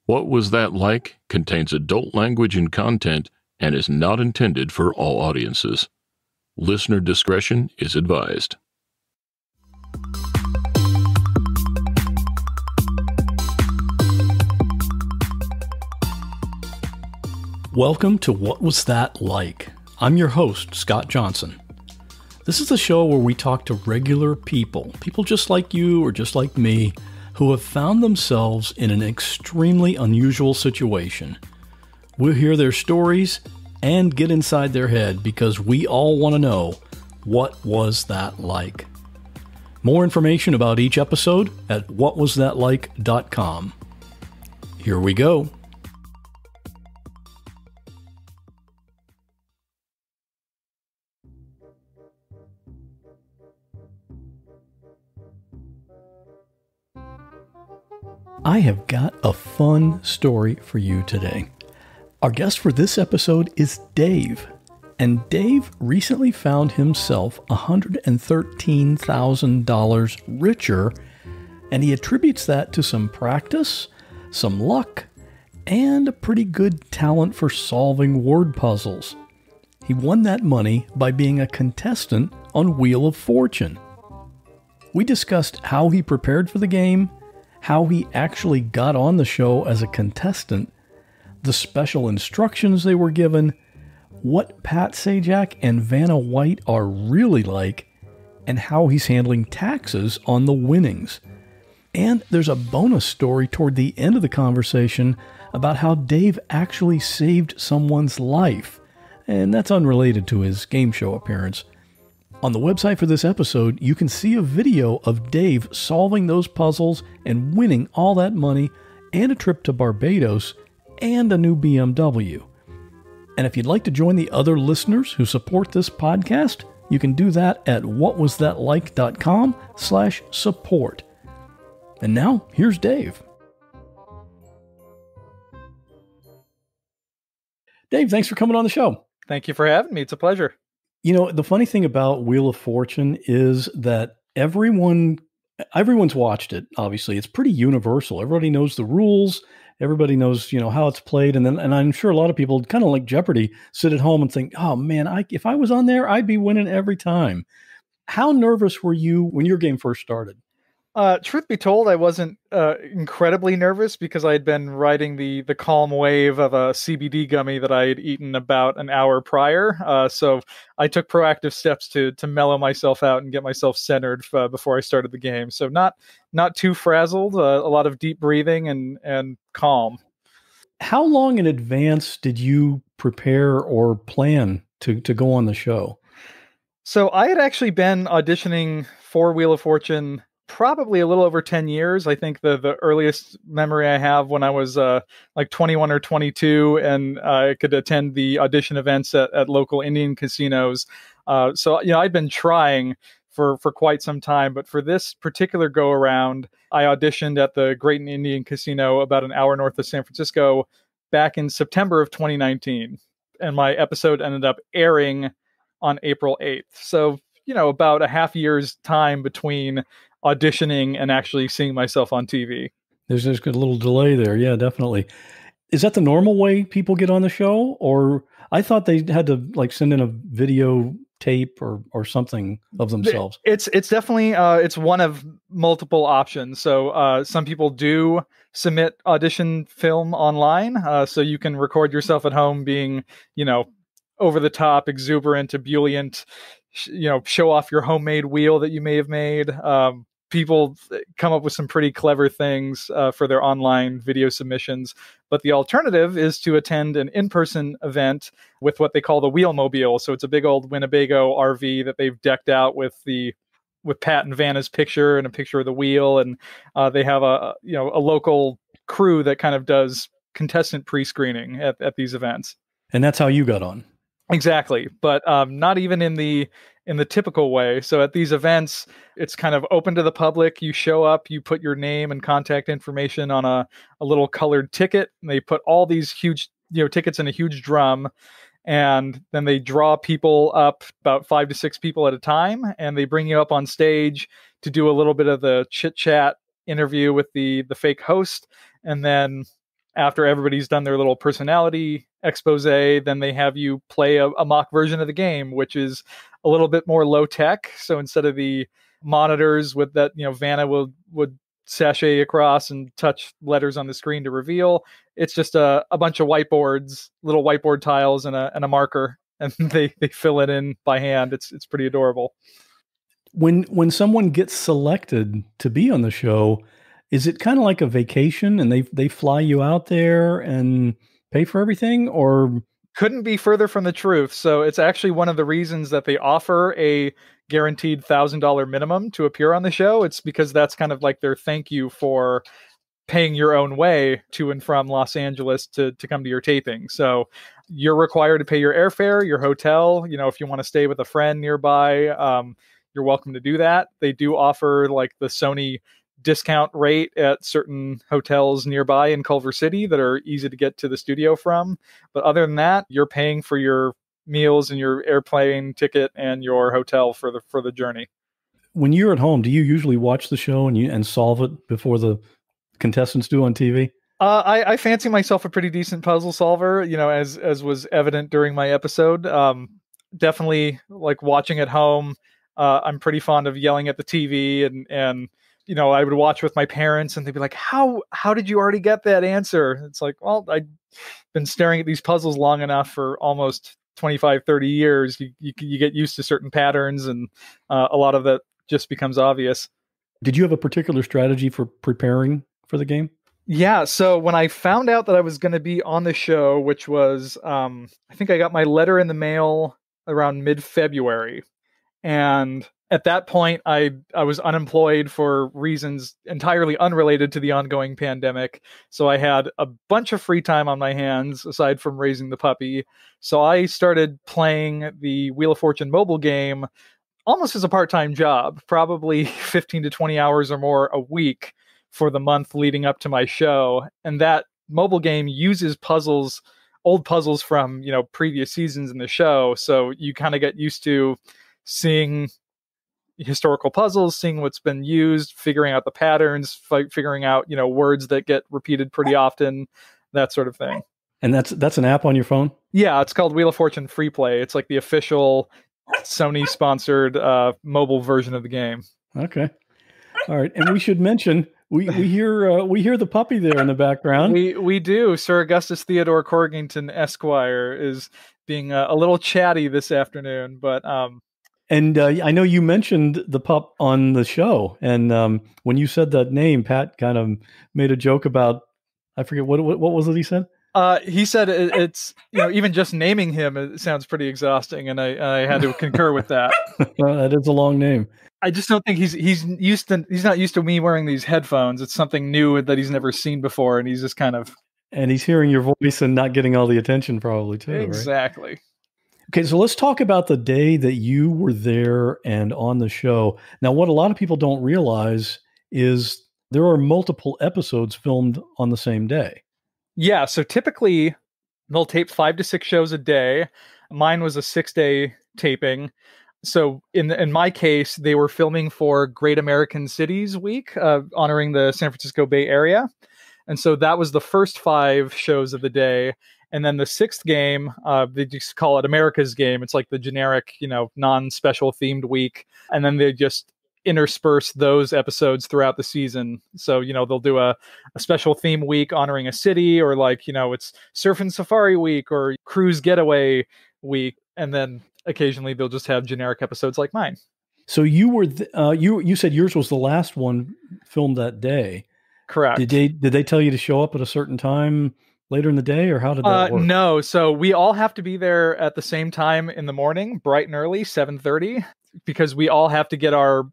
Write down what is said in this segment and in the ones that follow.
What Was That Like contains adult language and content and is not intended for all audiences. Listener discretion is advised. Welcome to What Was That Like? I'm your host, Scott Johnson. This is a show where we talk to regular people just like you or just like me, who have found themselves in an extremely unusual situation. We'll hear their stories and get inside their head because we all want to know, what was that like? More information about each episode at whatwasthatlike.com. Here we go. I have got a fun story for you today. Our guest for this episode is Dave. And Dave recently found himself $113,000 richer, and he attributes that to some practice, some luck, and a pretty good talent for solving word puzzles. He won that money by being a contestant on Wheel of Fortune. We discussed how he prepared for the game, how he actually got on the show as a contestant, the special instructions they were given, what Pat Sajak and Vanna White are really like, and how he's handling taxes on the winnings. And there's a bonus story toward the end of the conversation about how Dave actually saved someone's life, and that's unrelated to his game show appearance. On the website for this episode, you can see a video of Dave solving those puzzles and winning all that money and a trip to Barbados and a new BMW. And if you'd like to join the other listeners who support this podcast, you can do that at whatwasthatlike.com/support. And now, here's Dave. Dave, thanks for coming on the show. Thank you for having me. It's a pleasure. You know, the funny thing about Wheel of Fortune is that everyone's watched it, obviously. It's pretty universal. Everybody knows the rules. Everybody knows, how it's played. And I'm sure a lot of people, kind of like Jeopardy, sit at home and think, oh man, if I was on there, I'd be winning every time. How nervous were you when your game first started? Truth be told, I wasn't incredibly nervous because I had been riding the calm wave of a CBD gummy that I had eaten about an hour prior. So I took proactive steps to mellow myself out and get myself centered before I started the game. So not too frazzled, a lot of deep breathing and calm. How long in advance did you prepare or plan to go on the show? So I had actually been auditioning for Wheel of Fortune probably a little over 10 years. I think the earliest memory I have when I was like 21 or 22 and I could attend the audition events at local Indian casinos. So I'd been trying for quite some time, but for this particular go around, I auditioned at the Great Indian Casino about an hour north of San Francisco back in September of 2019. And my episode ended up airing on April 8th. So, about a half year's time between auditioning and actually seeing myself on TV. There's a little delay there. Yeah, definitely. Is that the normal way people get on the show? Or I thought they had to send in a video tape or something of themselves. It's definitely, it's one of multiple options. So some people do submit audition film online. So you can record yourself at home being, over the top, exuberant, ebullient, show off your homemade wheel that you may have made. People come up with some pretty clever things for their online video submissions. But the alternative is to attend an in-person event with what they call the Wheelmobile. So it's a big old Winnebago RV that they've decked out with Pat and Vanna's picture and a picture of the wheel. And they have a local crew that kind of does contestant pre-screening at these events. And that's how you got on. Exactly. But not even in the typical way. So at these events, it's kind of open to the public. You show up, you put your name and contact information on a little colored ticket, and they put all these huge, tickets in a huge drum. And then they draw people up, about 5 to 6 people at a time, and they bring you up on stage to do a little bit of the chit chat interview with the fake host. And then after everybody's done their little personality expose, then they have you play a mock version of the game, which is a little bit more low tech. So instead of the monitors with that, Vanna would sashay across and touch letters on the screen to reveal, it's just a bunch of whiteboards, little whiteboard tiles and a marker, and they fill it in by hand. It's pretty adorable. When someone gets selected to be on the show, is it kind of like a vacation and they fly you out there and pay for everything, or? Couldn't be further from the truth. So it's actually one of the reasons that they offer a guaranteed $1,000 minimum to appear on the show. It's because that's kind of like their thank you for paying your own way to and from Los Angeles to come to your taping. So you're required to pay your airfare, your hotel. If you want to stay with a friend nearby, you're welcome to do that. They do offer like the Sony discount rate at certain hotels nearby in Culver City that are easy to get to the studio from. But other than that, you're paying for your meals and your airplane ticket and your hotel for the journey. When you're at home, do you usually watch the show and solve it before the contestants do on TV? I fancy myself a pretty decent puzzle solver, as was evident during my episode. Definitely like watching at home. I'm pretty fond of yelling at the TV and I would watch with my parents and they'd be like, how did you already get that answer? It's like, well, I've been staring at these puzzles long enough for almost 25, 30 years. You get used to certain patterns and a lot of that just becomes obvious. Did you have a particular strategy for preparing for the game? Yeah. So when I found out that I was going to be on the show, which was, I think I got my letter in the mail around mid-February. And at that point, I was unemployed for reasons entirely unrelated to the ongoing pandemic. So I had a bunch of free time on my hands, aside from raising the puppy. So I started playing the Wheel of Fortune mobile game almost as a part-time job, probably 15 to 20 hours or more a week for the month leading up to my show. And that mobile game uses puzzles, old puzzles from, previous seasons in the show. So you kind of get used to seeing historical puzzles, seeing what's been used, figuring out the patterns, figuring out, words that get repeated pretty often, that sort of thing. And that's an app on your phone? Yeah, it's called Wheel of Fortune Free Play. It's like the official Sony sponsored mobile version of the game. Okay. All right. And we should mention we hear the puppy there in the background. We do. Sir Augustus Theodore Corgington Esquire is being a little chatty this afternoon, but And I know you mentioned the pup on the show, and when you said that name, Pat kind of made a joke about, I forget what was it he said. He said it's even just naming him, it sounds pretty exhausting, and I had to concur with that. That is a long name. I just don't think he's not used to me wearing these headphones. It's something new that he's never seen before, and he's just kind of. And he's hearing your voice and not getting all the attention, probably too. Exactly. Right? Okay, so let's talk about the day that you were there and on the show. Now, what a lot of people don't realize is there are multiple episodes filmed on the same day. Yeah, so typically they'll tape 5 to 6 shows a day. Mine was a 6-day taping. So in my case, they were filming for Great American Cities Week, honoring the San Francisco Bay Area. And so that was the first 5 shows of the day. And then the 6th game, they just call it America's Game. It's like the generic, non-special themed week. And then they just intersperse those episodes throughout the season. So, they'll do a special theme week honoring a city, or it's Surf and Safari Week or Cruise Getaway Week. And then occasionally they'll just have generic episodes like mine. So you were, you said yours was the last one filmed that day. Correct. Did they tell you to show up at a certain time later in the day, or how did that work? No. So we all have to be there at the same time in the morning, bright and early, 7:30, because we all have to get our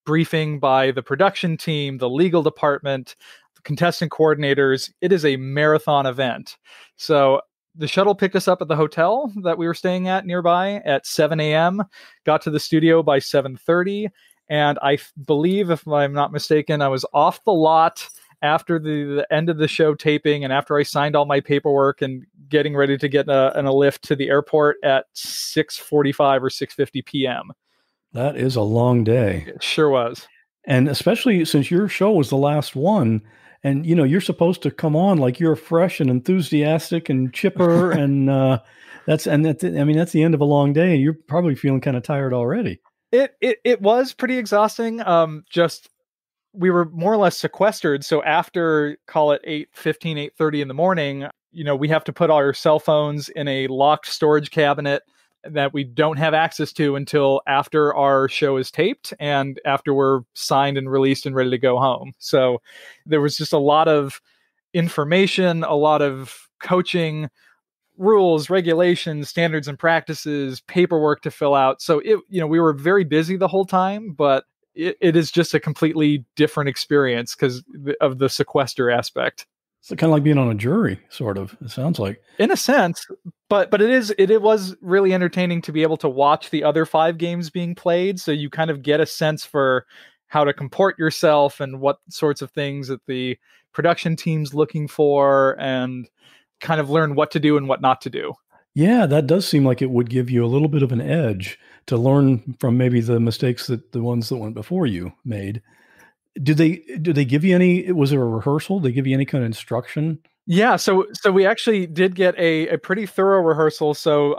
briefing by the production team, the legal department, the contestant coordinators. It is a marathon event. So the shuttle picked us up at the hotel that we were staying at nearby at 7 a.m., got to the studio by 7:30. And I believe, if I'm not mistaken, I was off the lot after the end of the show taping, and after I signed all my paperwork and getting ready to get a lift to the airport at 6:45 or 6:50 p.m. That is a long day. It sure was. And especially since your show was the last one, And you're supposed to come on like you're fresh and enthusiastic and chipper, and that's the end of a long day, and you're probably feeling kind of tired already. It was pretty exhausting. Just we were more or less sequestered. So after, call it 8:15, 8:30 in the morning, we have to put our cell phones in a locked storage cabinet that we don't have access to until after our show is taped and after we're signed and released and ready to go home. So there was just a lot of information, a lot of coaching, rules, regulations, standards and practices, paperwork to fill out. So we were very busy the whole time, but it is just a completely different experience because of the sequester aspect. It's kind of like being on a jury, sort of, it sounds like. In a sense, but it was really entertaining to be able to watch the other 5 games being played. So you kind of get a sense for how to comport yourself and what sorts of things that the production team's looking for, and kind of learn what to do and what not to do. Yeah, that does seem like it would give you a little bit of an edge to learn from maybe the mistakes that the ones that went before you made. Do they give you any, was there a rehearsal? Did they give you any kind of instruction? Yeah, so we actually did get a pretty thorough rehearsal. So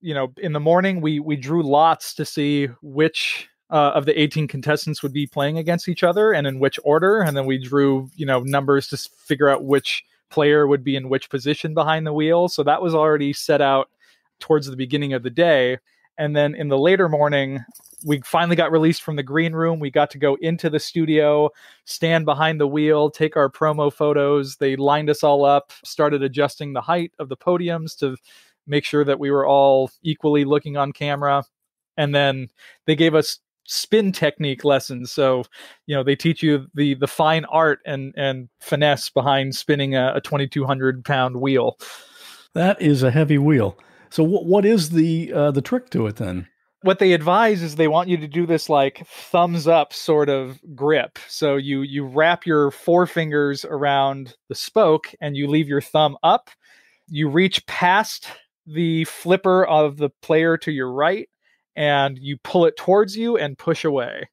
in the morning we drew lots to see which of the 18 contestants would be playing against each other and in which order, and then we drew numbers to figure out which player would be in which position behind the wheel. So that was already set out towards the beginning of the day. And then in the later morning, we finally got released from the green room. We got to go into the studio, stand behind the wheel, take our promo photos. They lined us all up, started adjusting the height of the podiums to make sure that we were all equally looking on camera. And then they gave us spin technique lessons. So, they teach you the fine art and finesse behind spinning a 2,200 pound wheel. That is a heavy wheel. So what is the trick to it then? What they advise is they want you to do this like thumbs up sort of grip. So you wrap your forefingers around the spoke and you leave your thumb up. You reach past the flipper of the player to your right and you pull it towards you and push away.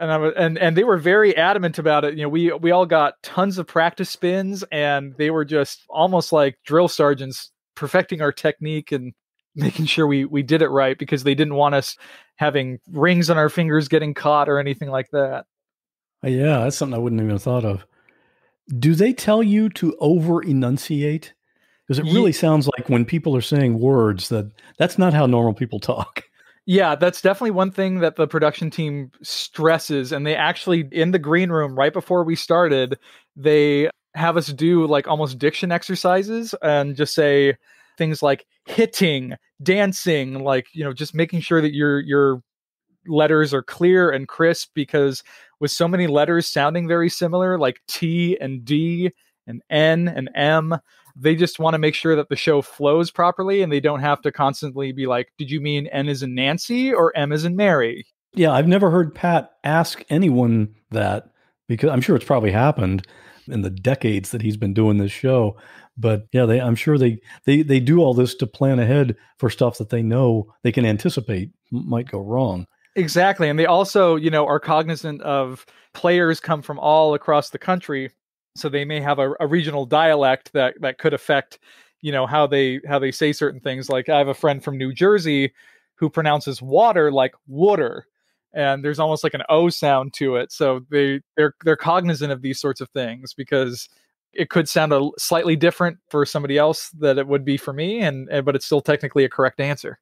And they were very adamant about it. We all got tons of practice spins, and they were just almost like drill sergeants perfecting our technique and making sure we did it right, because they didn't want us having rings on our fingers getting caught or anything like that. Yeah, that's something I wouldn't even have thought of. Do they tell you to over enunciate? Because it really sounds like when people are saying words that's not how normal people talk. Yeah, that's definitely one thing that the production team stresses. And they actually, in the green room, right before we started, they have us do like almost diction exercises and just say things like hitting, dancing, like, just making sure that your letters are clear and crisp, because with so many letters sounding very similar, like T and D and N and M, they just want to make sure that the show flows properly and they don't have to constantly be like, did you mean N as in Nancy or M as in Mary? Yeah, I've never heard Pat ask anyone that, because I'm sure it's probably happened in the decades that he's been doing this show. But yeah, I'm sure they do all this to plan ahead for stuff that they know they can anticipate might go wrong. Exactly. And they also, are cognizant of players come from all across the country. So they may have a regional dialect that could affect, how they say certain things. Like I have a friend from New Jersey who pronounces water like water, and there's almost like an O sound to it. So they're cognizant of these sorts of things, because it could sound a slightly different for somebody else that it would be for me, but it's still technically a correct answer.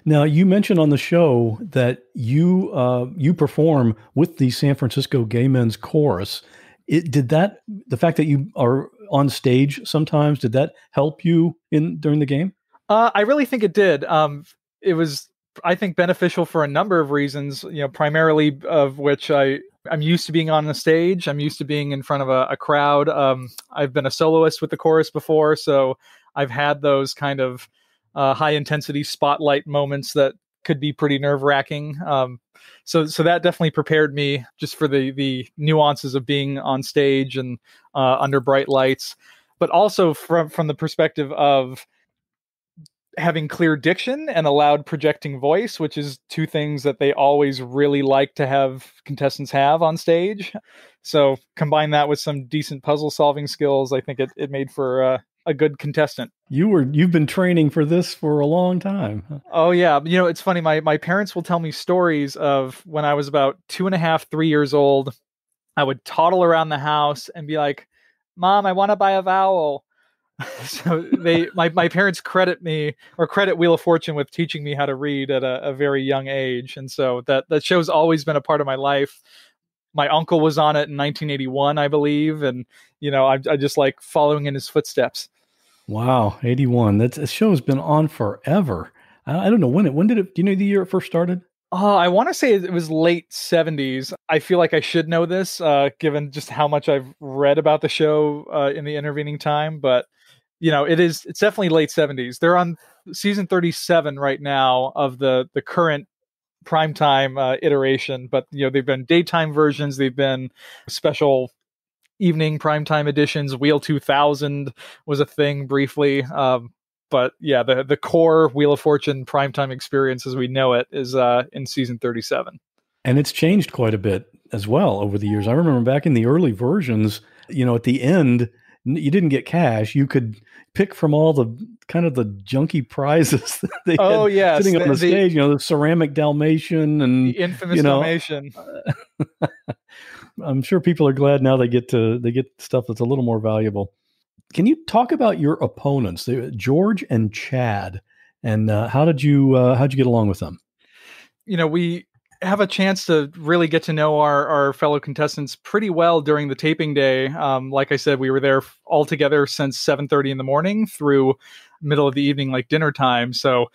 Now, you mentioned on the show that you perform with the San Francisco Gay Men's Chorus. The fact that you are on stage sometimes, did that help you during the game? I really think it did. It was, I think, beneficial for a number of reasons, primarily of which I'm used to being on the stage. I'm used to being in front of a crowd. I've been a soloist with the chorus before, so I've had those kind of high intensity spotlight moments that could be pretty nerve wracking. So that definitely prepared me just for the nuances of being on stage and under bright lights, but also from the perspective of having clear diction and a loud projecting voice, which is two things that they always really like to have contestants have on stage. So combine that with some decent puzzle solving skills, I think it made for a good contestant. You've been training for this for a long time. Huh? Oh yeah. It's funny. My parents will tell me stories of when I was about 2.5, 3 years old. I would toddle around the house and be like, Mom, I want to buy a vowel. So my parents credit Wheel of Fortune with teaching me how to read at a very young age. And so that show's always been a part of my life. My uncle was on it in 1981, I believe. And, I just like following in his footsteps. Wow. 81. That show has been on forever. I don't know when did it, do you know the year it first started? I want to say it was late 70s. I feel like I should know this, given just how much I've read about the show in the intervening time. But it's definitely late 70s. They're on season 37 right now of the current primetime iteration, but they've been daytime versions, they've been special evening primetime editions. Wheel 2000 was a thing briefly. But yeah, the core Wheel of Fortune primetime experience as we know it is in season 37. And it's changed quite a bit as well over the years. I remember back in the early versions, at the end, you didn't get cash. You could pick from all the kind of the junky prizes that they had sitting on the stage, the ceramic Dalmatian and the infamous Dalmatian. I'm sure people are glad now they get stuff that's a little more valuable. Can you talk about your opponents, George and Chad, and how did you get along with them? We have a chance to really get to know our fellow contestants pretty well during the taping day. Like I said, we were there all together since 7:30 in the morning through middle of the evening, like dinner time. So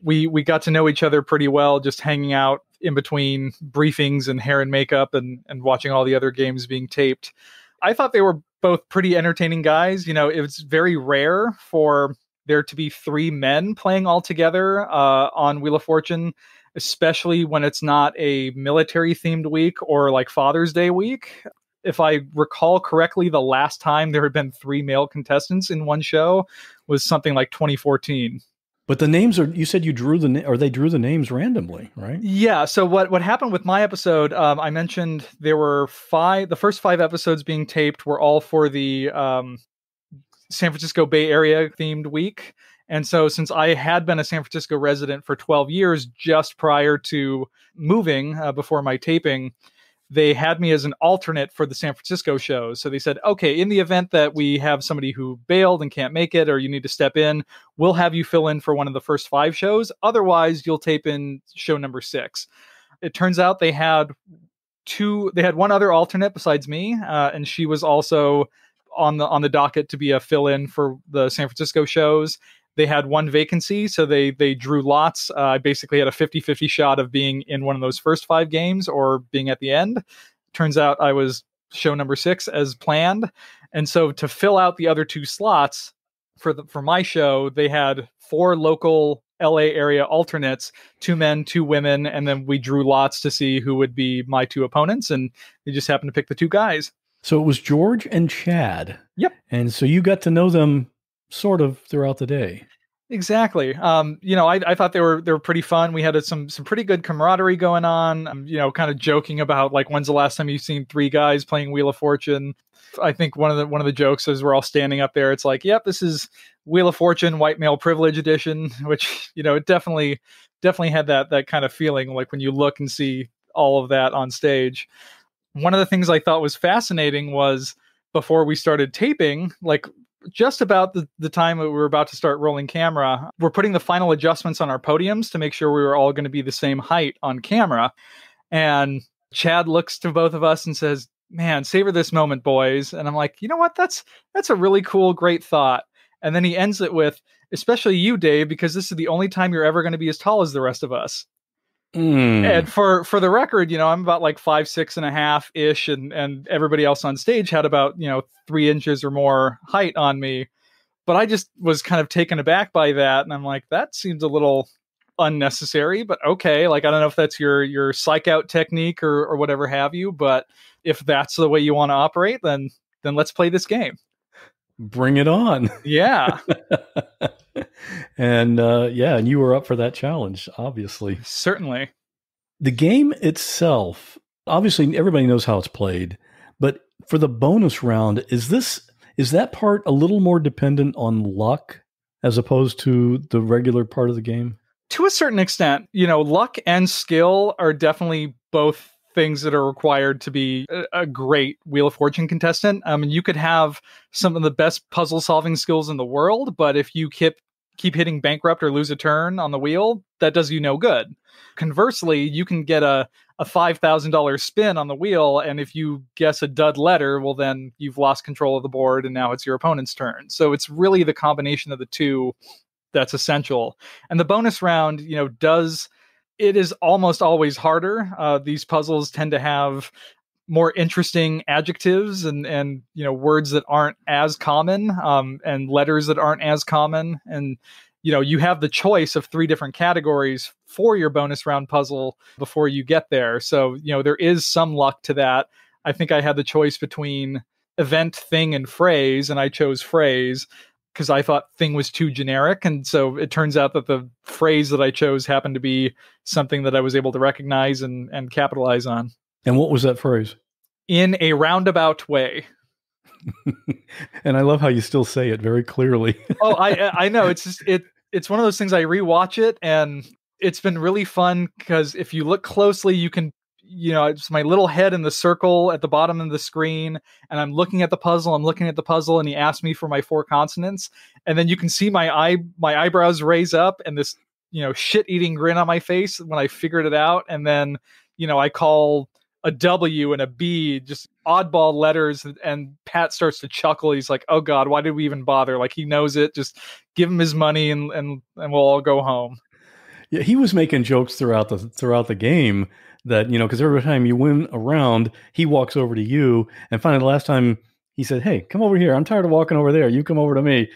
we got to know each other pretty well, just hanging out in between briefings and hair and makeup and watching all the other games being taped. I thought they were both pretty entertaining guys. It was very rare for there to be three men playing all together on Wheel of Fortune, especially when it's not a military themed week or like Father's Day week. If I recall correctly, the last time there had been three male contestants in one show was something like 2014. But the names you said you drew they drew the names randomly, right? Yeah. So what happened with my episode, I mentioned there were the first 5 episodes being taped were all for the San Francisco Bay Area themed week. And so since I had been a San Francisco resident for 12 years, just prior to moving before my taping, they had me as an alternate for the San Francisco shows. So they said, okay, in the event that we have somebody who bailed and can't make it, or you need to step in, we'll have you fill in for one of the first 5 shows. Otherwise, you'll tape in show number 6. It turns out they had one other alternate besides me, and she was also on the docket to be a fill-in for the San Francisco shows. They had one vacancy, so they drew lots. I basically had a 50-50 shot of being in one of those first 5 games or being at the end. Turns out I was show number 6 as planned. And so to fill out the other 2 slots for my show, they had 4 local LA area alternates, 2 men, 2 women, and then we drew lots to see who would be my 2 opponents, and they just happened to pick the 2 guys. So it was George and Chad. Yep. And so you got to know them sort of throughout the day. Exactly. I thought they were pretty fun. We had some pretty good camaraderie going on. Kind of joking about like, when's the last time you've seen 3 guys playing Wheel of Fortune? I think one of the jokes is we're all standing up there. It's like, yep, this is Wheel of Fortune white male privilege edition, which it definitely had that kind of feeling, like when you look and see all of that on stage. One of the things I thought was fascinating was before we started taping, like just about the time that we were about to start rolling camera, we're putting the final adjustments on our podiums to make sure we were all going to be the same height on camera. And Chad looks to both of us and says, man, savor this moment, boys. And I'm like, you know what? That's a really cool, great thought. And then he ends it with, especially you, Dave, because this is the only time you're ever going to be as tall as the rest of us. And for the record, I'm about like 5'6.5" ish, and everybody else on stage had about 3 inches or more height on me. But I just was kind of taken aback by that, and I'm like, that seems a little unnecessary. But okay, like I don't know if that's your psych out technique or whatever have you. But if that's the way you want to operate, then let's play this game. Bring it on. Yeah. And and you were up for that challenge, obviously. Certainly. The game itself, obviously everybody knows how it's played, but for the bonus round, is that part a little more dependent on luck as opposed to the regular part of the game? To a certain extent, luck and skill are definitely both things that are required to be a great Wheel of Fortune contestant. I mean, you could have some of the best puzzle solving skills in the world, but if you keep hitting bankrupt or lose a turn on the wheel, that does you no good. Conversely, you can get a $5,000 spin on the wheel, and if you guess a dud letter, well, then you've lost control of the board, and now it's your opponent's turn. So it's really the combination of the two that's essential. And the bonus round, it is almost always harder. These puzzles tend to have more interesting adjectives and words that aren't as common, and letters that aren't as common. And you have the choice of 3 different categories for your bonus round puzzle before you get there. So there is some luck to that. I think I had the choice between event, thing, and phrase, and I chose phrase because I thought thing was too generic. And so it turns out that the phrase that I chose happened to be something that I was able to recognize and capitalize on. And what was that phrase? In a roundabout way. And I love how you still say it very clearly. Oh, I know. It's just, it's one of those things. I rewatch it, and it's been really fun because if you look closely, you can, it's my little head in the circle at the bottom of the screen, and I'm looking at the puzzle. And he asked me for my 4 consonants, and then you can see my eyebrows raise up and this shit-eating grin on my face when I figured it out. And then I call a W and a B, just oddball letters, and Pat starts to chuckle. He's like, "Oh God, why did we even bother?" Like, he knows it. Just give him his money and we'll all go home. Yeah, he was making jokes throughout the game that, because every time you win a round, he walks over to you. And finally, the last time he said, "Hey, come over here. I'm tired of walking over there. You come over to me."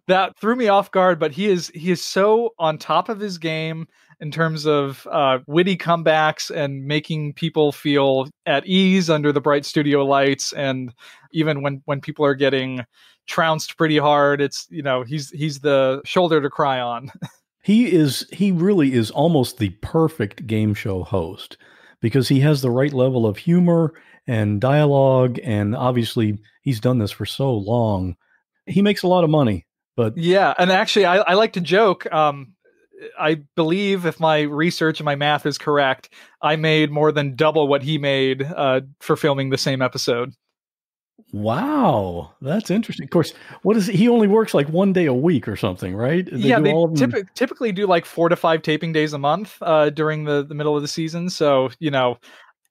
That threw me off guard, but he is so on top of his game in terms of witty comebacks and making people feel at ease under the bright studio lights. And even when people are getting trounced pretty hard, it's, he's the shoulder to cry on. He really is almost the perfect game show host because he has the right level of humor and dialogue. And obviously he's done this for so long. He makes a lot of money, but yeah. And actually I like to joke, I believe if my research and my math is correct, I made more than double what he made for filming the same episode. Wow, that's interesting. Of course, he only works like 1 day a week or something, right? They typically do like 4 to 5 taping days a month during the middle of the season. So,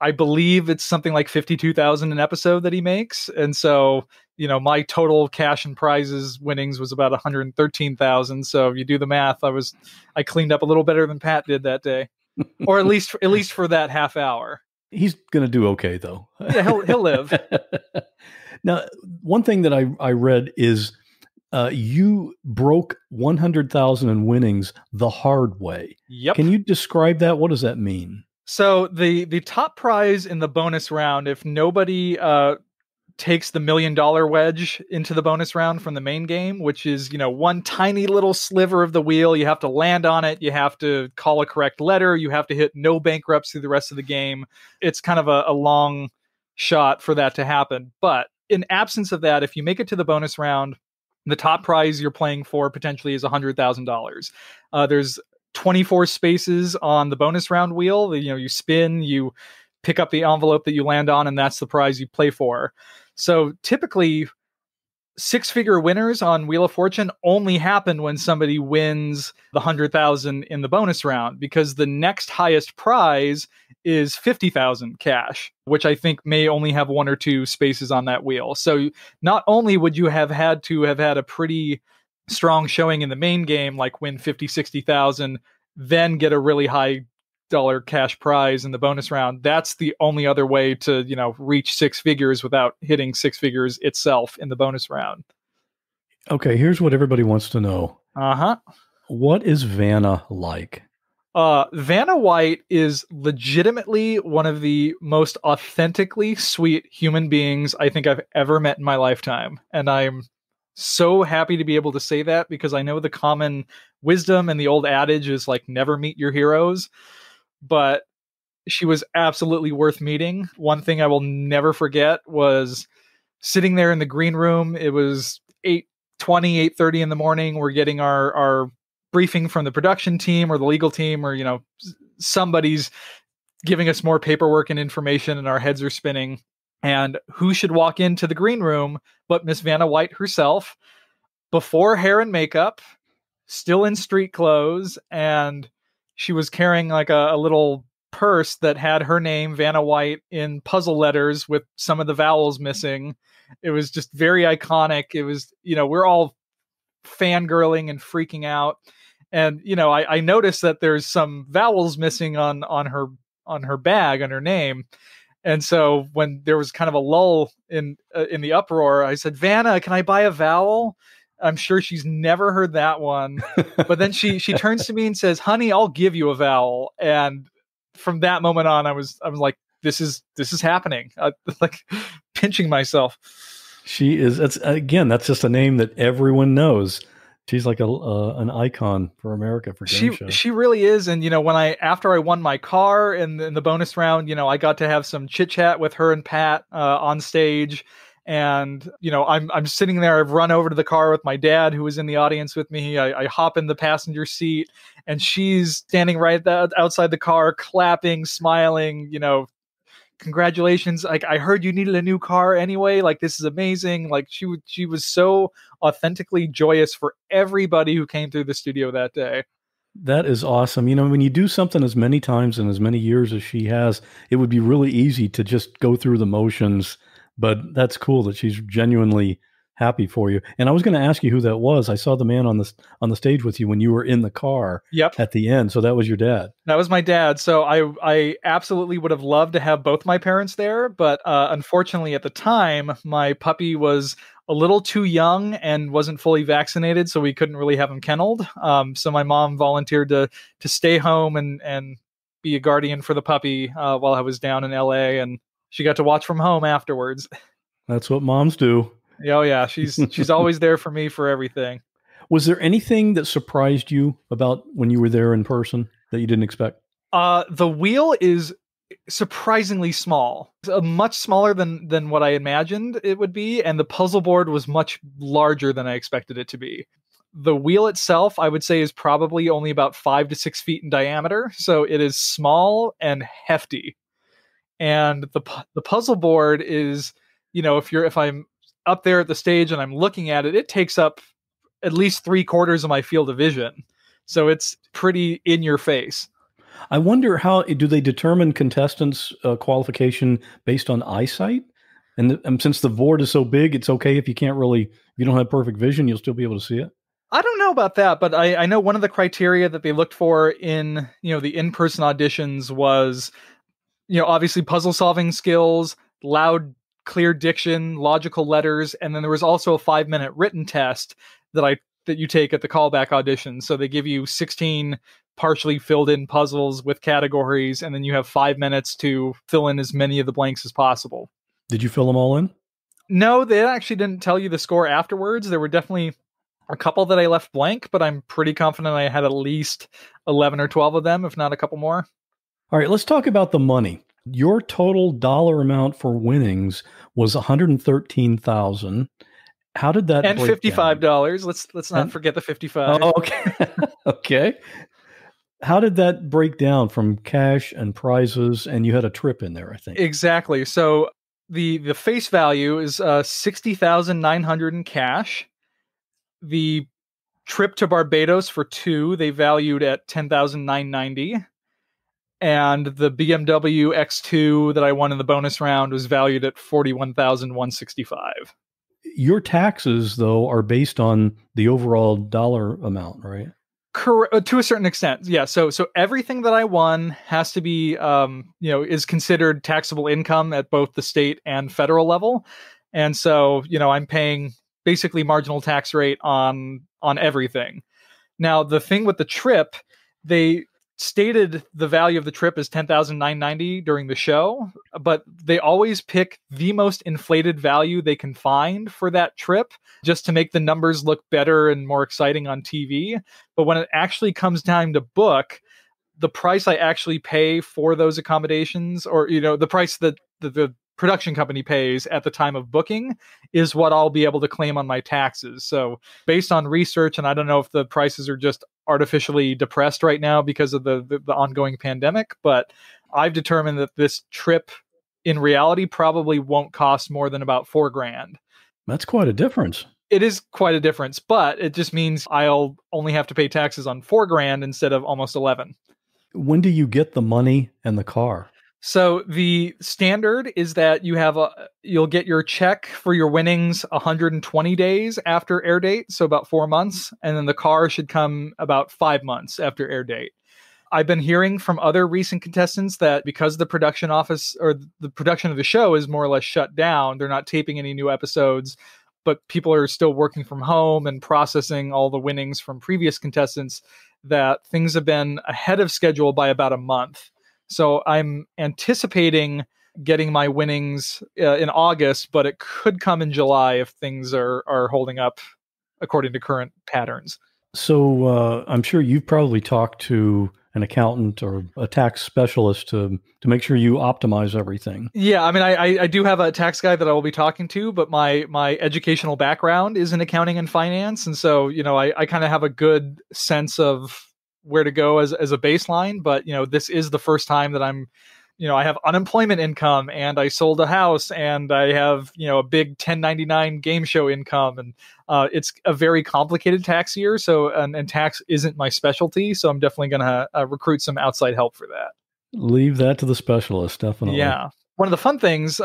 I believe it's something like $52,000 an episode that he makes. And so, my total cash and prizes winnings was about $113,000. So if you do the math, I cleaned up a little better than Pat did that day, or at least for that half hour. He's going to do okay though. Yeah, he'll live. Now, one thing that I read is you broke 100,000 in winnings the hard way. Yep. Can you describe that? What does that mean? So the top prize in the bonus round, if nobody takes the $1 million wedge into the bonus round from the main game, which is, one tiny little sliver of the wheel, you have to land on it, you have to call a correct letter, you have to hit no bankrupts through the rest of the game. It's kind of a long shot for that to happen. But in absence of that, if you make it to the bonus round, the top prize you're playing for potentially is $100,000. There's 24 spaces on the bonus round wheel. You spin, you pick up the envelope that you land on, and that's the prize you play for. So typically 6-figure winners on Wheel of Fortune only happen when somebody wins the 100,000 in the bonus round, because the next highest prize is 50,000 cash, which I think may only have 1 or 2 spaces on that wheel. So not only would you have had to have had a pretty strong showing in the main game, like win 50, 60,000, then get a really high dollar cash prize in the bonus round. That's the only other way to, reach 6 figures without hitting 6 figures itself in the bonus round. Okay, here's what everybody wants to know. Uh-huh. What is Vanna like? Vanna White is legitimately one of the most authentically sweet human beings I think I've ever met in my lifetime. And I'm so happy to be able to say that, because I know the common wisdom and the old adage is like, never meet your heroes. But she was absolutely worth meeting. One thing I will never forget was sitting there in the green room. It was 8:20, 8:30 in the morning. We're getting our briefing from the production team or the legal team, or, somebody's giving us more paperwork and information, and our heads are spinning. And who should walk into the green room but Miss Vanna White herself, before hair and makeup, still in street clothes, and she was carrying like a little purse that had her name, Vanna White, in puzzle letters with some of the vowels missing. It was just very iconic. It was, we're all fangirling and freaking out. And, I noticed that there's some vowels missing on her bag, on her name. And so when there was kind of a lull in the uproar, I said, Vanna, can I buy a vowel? I'm sure she's never heard that one. But then she turns to me and says, honey, I'll give you a vowel. And from that moment on, I was like, this is happening. Like pinching myself. She is. That's just a name that everyone knows. She's like an icon for America for game shows. She really is. And, after I won my car in the bonus round, I got to have some chit chat with her and Pat on stage. And, I'm sitting there. I've run over to the car with my dad, who was in the audience with me. I hop in the passenger seat, and she's standing right outside the car, clapping, smiling, congratulations. Like, I heard you needed a new car anyway. Like, this is amazing. Like, she was so authentically joyous for everybody who came through the studio that day. That is awesome. When you do something as many times and as many years as she has, it would be really easy to just go through the motions. But that's cool that she's genuinely happy for you. And I was going to ask you who that was. I saw the man on the stage with you when you were in the car. Yep. At the end. So that was your dad. That was my dad. So I absolutely would have loved to have both my parents there. But unfortunately, at the time, my puppy was a little too young and wasn't fully vaccinated. So we couldn't really have him kenneled. So my mom volunteered to stay home and be a guardian for the puppy while I was down in LA. And she got to watch from home afterwards. That's what moms do. Oh yeah, she's always there for me for everything. Was there anything that surprised you about when you were there in person that you didn't expect? The wheel is surprisingly small, much smaller than what I imagined it would be, and the puzzle board was much larger than I expected it to be. The wheel itself, I would say, is probably only about 5 to 6 feet in diameter, so it is small and hefty. And the puzzle board is, if I'm up there at the stage and I'm looking at it, it takes up at least 3/4 of my field of vision. So it's pretty in your face. I wonder, how do they determine contestants' qualification based on eyesight? And since the board is so big, it's okay if you don't have perfect vision, you'll still be able to see it. I don't know about that, but I know one of the criteria that they looked for in, the in-person auditions was, obviously puzzle solving skills, loud, clear diction, logical letters. And then there was also a 5-minute written test that you take at the callback audition. So they give you 16 partially filled in puzzles with categories, and then you have 5 minutes to fill in as many of the blanks as possible. Did you fill them all in? No, they actually didn't tell you the score afterwards. There were definitely a couple that I left blank, but I'm pretty confident I had at least 11 or 12 of them, if not a couple more. All right, let's talk about the money. Your total dollar amount for winnings was $113,000. How did that and break $55? down? Let's not forget the 55. Oh, okay. Okay. How did that break down from cash and prizes? And you had a trip in there, I think. Exactly. So the face value is $60,900 in cash. The trip to Barbados for 2, they valued at $10,990. And the BMW X2 that I won in the bonus round was valued at $41,165. Your taxes, though, are based on the overall dollar amount, right? Correct, to a certain extent, yeah. So everything that I won has to be, is considered taxable income at both the state and federal level, and so I'm paying basically marginal tax rate on everything. Now, the thing with the trip, they stated the value of the trip is $10,990 during the show, but they always pick the most inflated value they can find for that trip just to make the numbers look better and more exciting on TV. But when it actually comes time to book, the price I actually pay for those accommodations, or the price that the production company pays at the time of booking, is what I'll be able to claim on my taxes. So based on research, and I don't know if the prices are just artificially depressed right now because of the ongoing pandemic, but I've determined that this trip in reality probably won't cost more than about $4,000. That's quite a difference. It is quite a difference, but it just means I'll only have to pay taxes on $4,000 instead of almost 11. When do you get the money and the car? So the standard is that you'll get your check for your winnings 120 days after air date, so about 4 months, and then the car should come about 5 months after air date. I've been hearing from other recent contestants that because the production office or the production of the show is more or less shut down, they're not taping any new episodes, but people are still working from home and processing all the winnings from previous contestants, that things have been ahead of schedule by about a month. So I'm anticipating getting my winnings in August, but it could come in July if things are holding up according to current patterns. So I'm sure you've probably talked to an accountant or a tax specialist to make sure you optimize everything. Yeah, I mean, I do have a tax guy that I will be talking to, but my educational background is in accounting and finance. And so, I kind of have a good sense of where to go as a baseline. But, this is the first time that I have unemployment income, and I sold a house, and I have, a big 1099 game show income. And it's a very complicated tax year. So, and tax isn't my specialty. So I'm definitely going to recruit some outside help for that. Leave that to the specialist, definitely. Yeah. One of the fun things,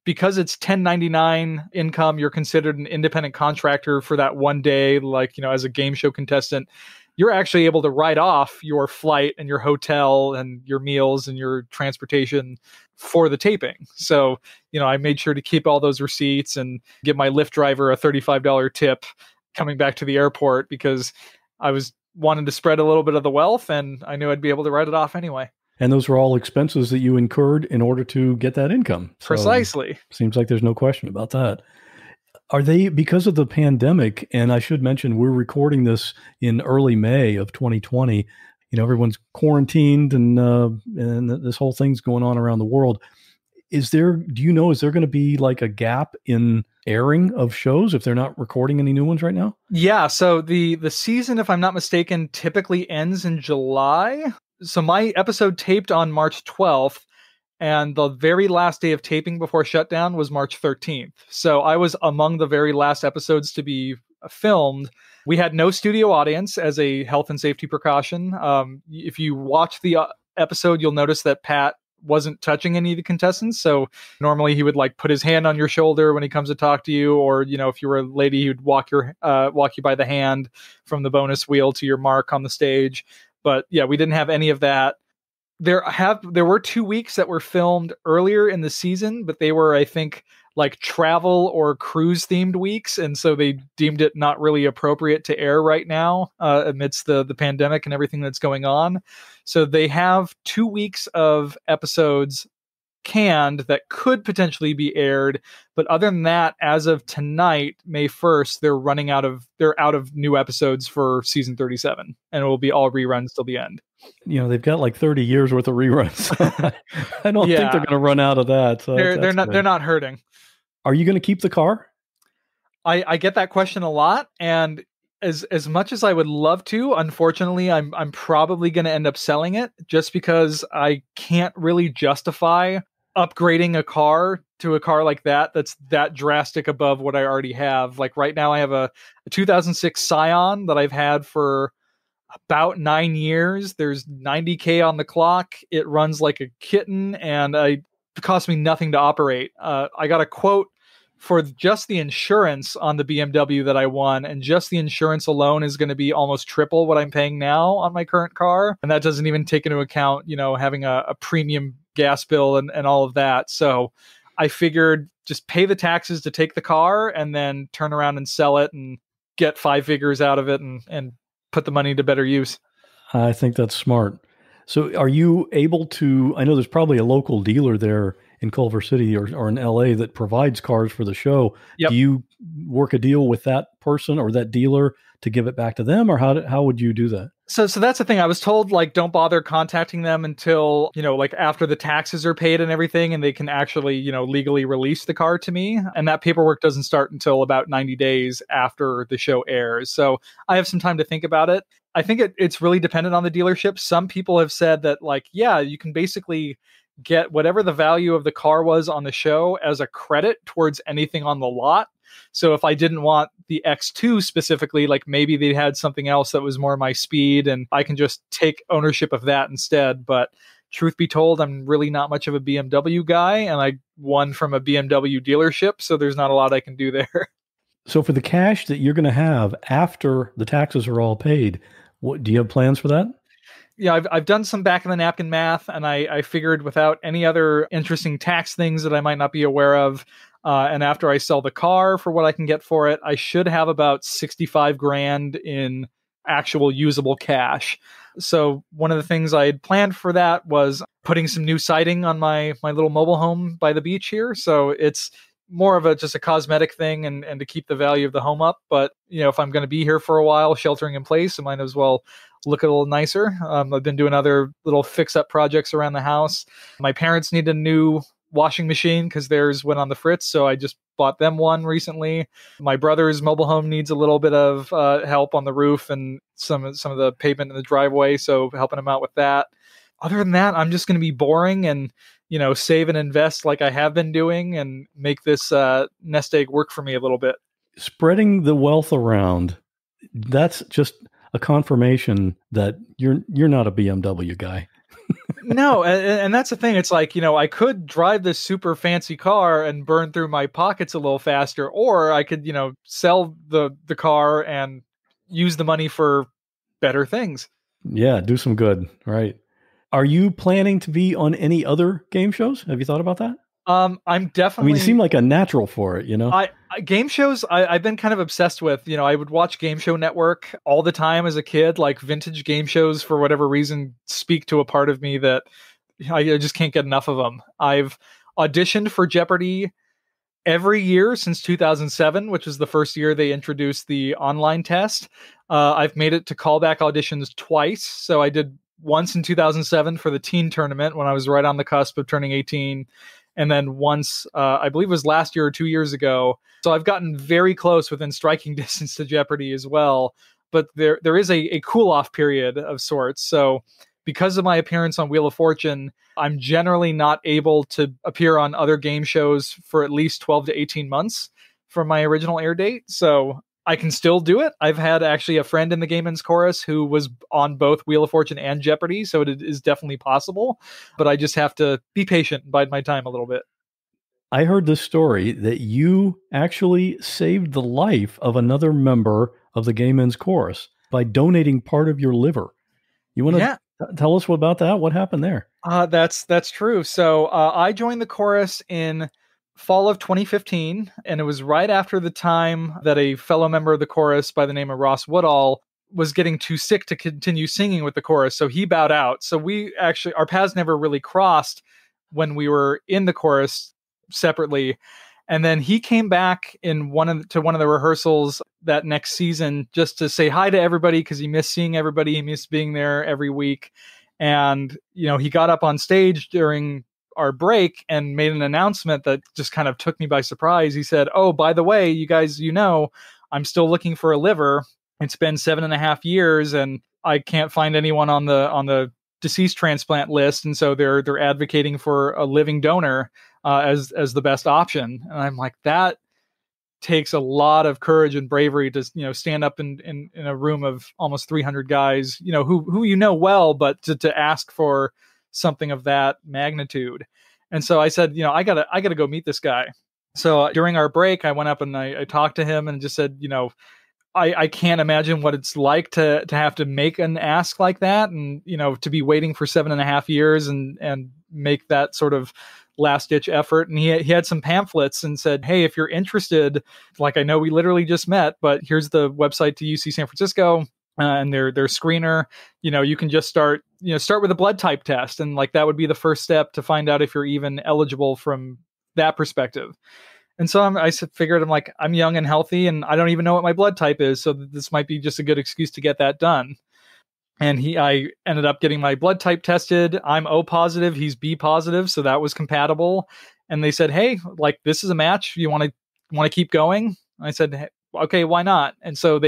because it's 1099 income, you're considered an independent contractor for that one day, like, as a game show contestant. You're actually able to write off your flight and your hotel and your meals and your transportation for the taping. So, I made sure to keep all those receipts and give my Lyft driver a $35 tip coming back to the airport, because I was wanting to spread a little bit of the wealth, and I knew I'd be able to write it off anyway. And those were all expenses that you incurred in order to get that income. So precisely. Seems like there's no question about that. Are they, because of the pandemic, and I should mention we're recording this in early May of 2020, everyone's quarantined and this whole thing's going on around the world. Is there going to be like a gap in airing of shows if they're not recording any new ones right now? Yeah. So the season, if I'm not mistaken, typically ends in July. So my episode taped on March 12th. And the very last day of taping before shutdown was March 13th. So I was among the very last episodes to be filmed. We had no studio audience as a health and safety precaution. If you watch the episode, you'll notice that Pat wasn't touching any of the contestants. So normally he would put his hand on your shoulder when he comes to talk to you, or if you were a lady, he would walk you by the hand from the bonus wheel to your mark on the stage. But yeah, we didn't have any of that. There were 2 weeks that were filmed earlier in the season, but they were, I think, travel or cruise themed weeks. And so they deemed it not really appropriate to air right now amidst the pandemic and everything that's going on. So they have 2 weeks of episodes canned that could potentially be aired. But other than that, as of tonight, May 1st, they're out of new episodes for season 37, and it will be all reruns till the end. They've got 30 years worth of reruns. I don't think they're going to run out of that. So they're not hurting. Are you going to keep the car? I get that question a lot, and as much as I would love to, unfortunately, I'm probably going to end up selling it, just because I can't really justify upgrading a car to a car like that's that drastic above what I already have. Right now I have a 2006 Scion that I've had for about 9 years. There's 90K on the clock. It runs like a kitten, and it cost me nothing to operate. I got a quote for just the insurance on the BMW that I won, and just the insurance alone is going to be almost triple what I'm paying now on my current car. And that doesn't even take into account, having a premium gas bill and all of that. So I figured just pay the taxes to take the car, and then turn around and sell it and get 5 figures out of it and put the money to better use. I think that's smart. So are you able to, I know there's probably a local dealer there in Culver City or in LA that provides cars for the show. Yep. Do you work a deal with that person or that dealer to give it back to them, or how would you do that? So that's the thing. I was told, like, don't bother contacting them until, like after the taxes are paid and everything, and they can actually, legally release the car to me. And that paperwork doesn't start until about 90 days after the show airs. So I have some time to think about it. I think it's really dependent on the dealership. Some people have said that, like, yeah, you can basically get whatever the value of the car was on the show as a credit towards anything on the lot. So if I didn't want the X2 specifically, like maybe they had something else that was more my speed and I can just take ownership of that instead. But truth be told, I'm really not much of a BMW guy, and I won from a BMW dealership. So there's not a lot I can do there. So for the cash that you're going to have after the taxes are all paid, what do you have plans for that? Yeah, I've done some back of the napkin math, and I figured without any other interesting tax things that I might not be aware of, and after I sell the car for what I can get for it, I should have about 65 grand in actual usable cash. So one of the things I had planned for that was putting some new siding on my little mobile home by the beach here. So it's more of just a cosmetic thing and to keep the value of the home up. But, if I'm going to be here for a while, sheltering in place, I might as well look a little nicer. I've been doing other little fix-up projects around the house. My parents need a new washing machine because theirs went on the fritz, so I just bought them one recently. My brother's mobile home needs a little bit of help on the roof and some of the pavement in the driveway, so helping him out with that. Other than that, I'm just going to be boring and save and invest like I have been doing and make this nest egg work for me a little bit. Spreading the wealth around, that's just a confirmation that you're not a BMW guy. No, and that's the thing. It's like, I could drive this super fancy car and burn through my pockets a little faster, or I could, sell the car and use the money for better things. Yeah, do some good, right? Are you planning to be on any other game shows? Have you thought about that? I'm definitely. You seem like a natural for it, I game shows I've been kind of obsessed with. I would watch Game Show Network all the time as a kid. Like vintage game shows, for whatever reason, speak to a part of me that I just can't get enough of them. I've auditioned for Jeopardy every year since 2007, which was the first year they introduced the online test. I've made it to callback auditions twice. So I did once in 2007 for the teen tournament when I was right on the cusp of turning 18. And then once, I believe it was last year or 2 years ago. So I've gotten very close within striking distance to Jeopardy as well. But there is a cool-off period of sorts. So because of my appearance on Wheel of Fortune, I'm generally not able to appear on other game shows for at least 12 to 18 months from my original air date. So I can still do it. I've had actually a friend in the Game Ends Chorus who was on both Wheel of Fortune and Jeopardy, so it is definitely possible. But I just have to be patient and bide my time a little bit. I heard this story that you actually saved the life of another member of the Game Ends Chorus by donating part of your liver. You want to tell us about that? What happened there? That's true. So I joined the chorus in fall of 2015, and it was right after the time that a fellow member of the chorus by the name of Ross Woodall was getting too sick to continue singing with the chorus, so he bowed out. So our paths never really crossed when we were in the chorus separately. And then he came back in one of the rehearsals that next season just to say hi to everybody because he missed seeing everybody. He missed being there every week. And, he got up on stage during our break and made an announcement that just kind of took me by surprise. He said, "Oh, by the way, you guys, I'm still looking for a liver. It's been 7.5 years and I can't find anyone on the deceased transplant list. And so they're advocating for a living donor as the best option." And I'm like, that takes a lot of courage and bravery to, stand up in a room of almost 300 guys, who well, but to ask for something of that magnitude. And so I said, I gotta go meet this guy. So during our break, I went up and I talked to him and just said, I can't imagine what it's like to have to make an ask like that and, to be waiting for 7.5 years and make that sort of last ditch effort. And he had some pamphlets and said, "Hey, if you're interested, like, I know we literally just met, but here's the website to UC San Francisco and their screener. You can just start start with a blood type test. And like, that would be the first step to find out if you're even eligible from that perspective. And so I'm like, I'm young and healthy and I don't even know what my blood type is. So this might be just a good excuse to get that done. And I ended up getting my blood type tested. I'm O positive. He's B positive. So that was compatible. And they said, hey, like, this is a match. You want to keep going? And I said, hey, okay, why not? And so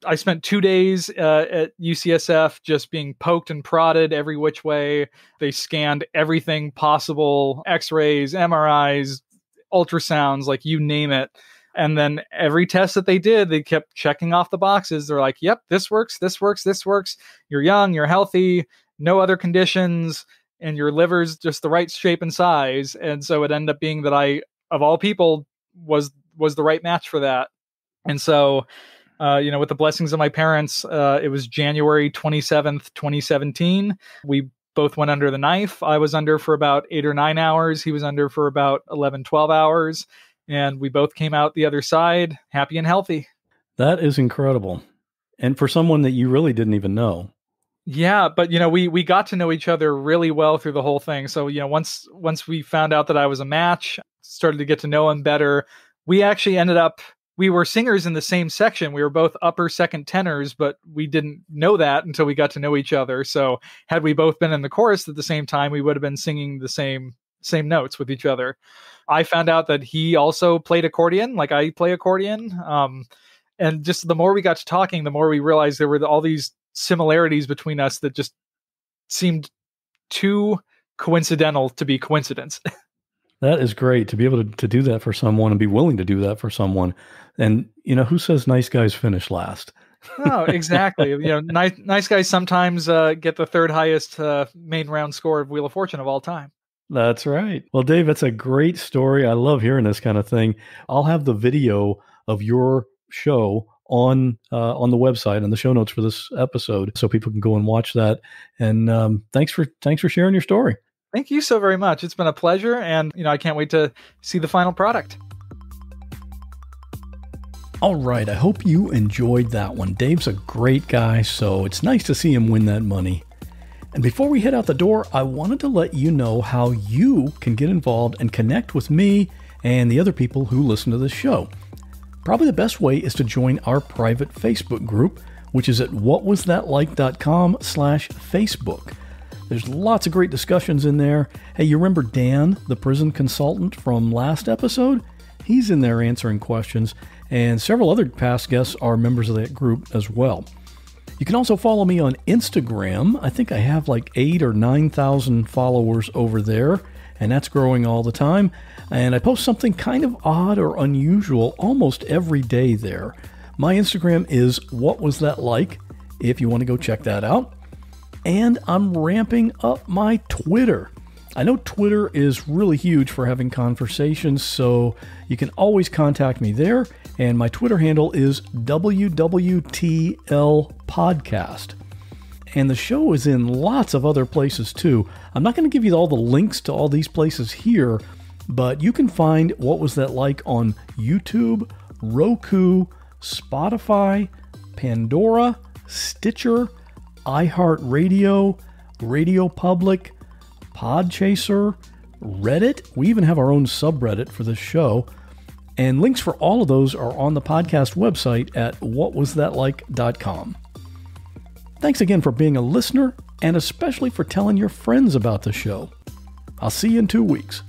I spent 2 days at UCSF just being poked and prodded every which way. They scanned everything possible, x-rays, MRIs, ultrasounds, like you name it. And then every test that they did, they kept checking off the boxes. They're like, yep, this works, this works, this works. You're young, you're healthy, no other conditions, and your liver's just the right shape and size. And so it ended up being that I, of all people, was the right match for that. And so, with the blessings of my parents, it was January 27th, 2017. We both went under the knife. I was under for about 8 or 9 hours. He was under for about 11, 12 hours. And we both came out the other side happy and healthy. That is incredible. And for someone that you really didn't even know. Yeah, but we got to know each other really well through the whole thing. So, once we found out that I was a match, started to get to know him better, we actually we were singers in the same section. We were both upper second tenors, but we didn't know that until we got to know each other. So had we both been in the chorus at the same time, we would have been singing the same notes with each other. I found out that he also played accordion, like I play accordion. And just the more we got to talking, the more we realized there were all these similarities between us that just seemed too coincidental to be coincidence. That is great to be able to do that for someone and be willing to do that for someone. And, who says nice guys finish last? Oh, exactly. Nice guys sometimes get the third highest main round score of Wheel of Fortune of all time. That's right. Well, Dave, that's a great story. I love hearing this kind of thing. I'll have the video of your show on the website and the show notes for this episode, so people can go and watch that. And thanks for sharing your story. Thank you so very much. It's been a pleasure, and I can't wait to see the final product. All right, I hope you enjoyed that one. Dave's a great guy, so it's nice to see him win that money. And before we head out the door, I wanted to let you know how you can get involved and connect with me and the other people who listen to this show. Probably the best way is to join our private Facebook group, which is at whatwasthatlike.com/Facebook. There's lots of great discussions in there. Hey, you remember Dan, the prison consultant from last episode? He's in there answering questions, and several other past guests are members of that group as well. You can also follow me on Instagram. I think I have like 8,000 or 9,000 followers over there, and that's growing all the time. And I post something kind of odd or unusual almost every day there. My Instagram is What Was That Like, if you want to go check that out. And I'm ramping up my Twitter. I know Twitter is really huge for having conversations, so you can always contact me there. And my Twitter handle is WWTL Podcast. And the show is in lots of other places too. I'm not going to give you all the links to all these places here, but you can find What Was That Like on YouTube, Roku, Spotify, Pandora, Stitcher, iHeartRadio, Radio Public, Podchaser, Reddit. We even have our own subreddit for this show. And links for all of those are on the podcast website at whatwasthatlike.com. Thanks again for being a listener, and especially for telling your friends about the show. I'll see you in 2 weeks.